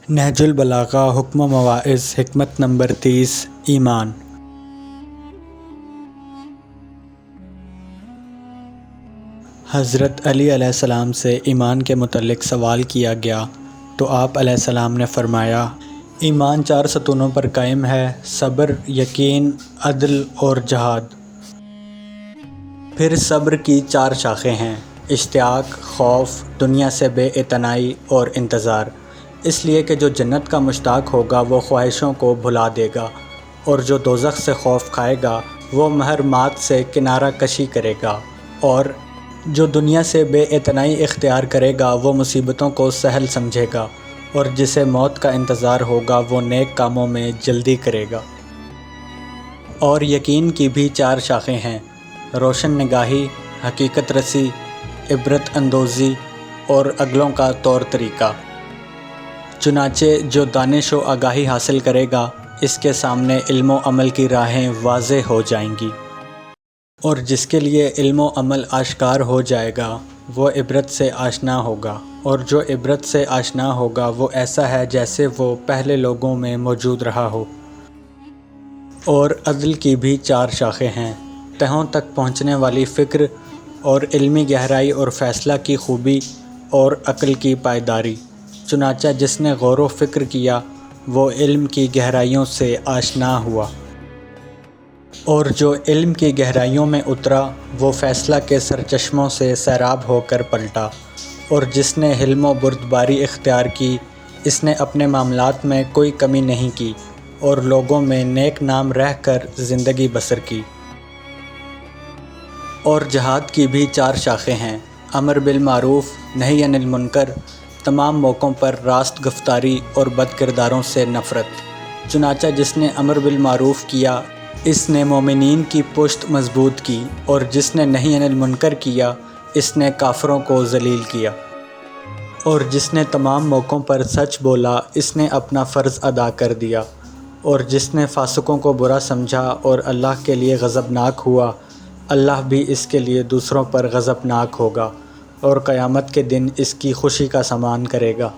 نہج البلاغہ حکم و مواعظ حکمت نمبر 30 ایمان۔ حضرت علی علیہ السلام سے ایمان کے متعلق سوال کیا گیا تو آپ علیہ السلام نے فرمایا، ایمان 4 ستونوں پر قائم ہے: صبر، یقین، عدل اور جہاد۔ پھر صبر کی 4 شاخیں ہیں: اشتیاق، خوف، دنیا سے بے اعتنائی اور انتظار۔ اس لیے کہ جو جنت کا مشتاق ہوگا وہ خواہشوں کو بھلا دے گا، اور جو دوزخ سے خوف کھائے گا وہ محرمات سے کنارہ کشی کرے گا، اور جو دنیا سے بے اعتنائی اختیار کرے گا وہ مصیبتوں کو سہل سمجھے گا، اور جسے موت کا انتظار ہوگا وہ نیک کاموں میں جلدی کرے گا۔ اور یقین کی بھی 4 شاخیں ہیں: روشن نگاہی، حقیقت رسی، عبرت اندوزی اور عقلوں کا طور طریقہ۔ چنانچہ جو دانش و آگاہی حاصل کرے گا اس کے سامنے علم و عمل کی راہیں واضح ہو جائیں گی، اور جس کے لیے علم و عمل آشکار ہو جائے گا وہ عبرت سے آشنا ہوگا، اور جو عبرت سے آشنا ہوگا وہ ایسا ہے جیسے وہ پہلے لوگوں میں موجود رہا ہو۔ اور عدل کی بھی 4 شاخیں ہیں: تہوں تک پہنچنے والی فکر، اور علمی گہرائی اور فیصلہ کی خوبی، اور عقل کی پائیداری۔ چنانچہ جس نے غور و فکر کیا وہ علم کی گہرائیوں سے آشنا ہوا، اور جو علم کی گہرائیوں میں اترا وہ فیصلہ کے سرچشموں سے سیراب ہو کر پلٹا، اور جس نے حلم و بردباری اختیار کی اس نے اپنے معاملات میں کوئی کمی نہیں کی، اور لوگوں میں نیک نام رہ کر زندگی بسر کی۔ اور جہاد کی بھی 4 شاخیں ہیں: امر بالمعروف، نہی عن المنکر، تمام موقعوں پر راست گفتاری اور بد کرداروں سے نفرت۔ چنانچہ جس نے امر بالمعروف کیا اس نے مومنین کی پشت مضبوط کی، اور جس نے نہی عن المنکر کیا اس نے کافروں کو ذلیل کیا، اور جس نے تمام موقعوں پر سچ بولا اس نے اپنا فرض ادا کر دیا، اور جس نے فاسقوں کو برا سمجھا اور اللہ کے لیے غضبناک ہوا اللہ بھی اس کے لیے دوسروں پر غضبناک ہوگا، اور قیامت کے دن اس کی خوشی کا سامان کرے گا۔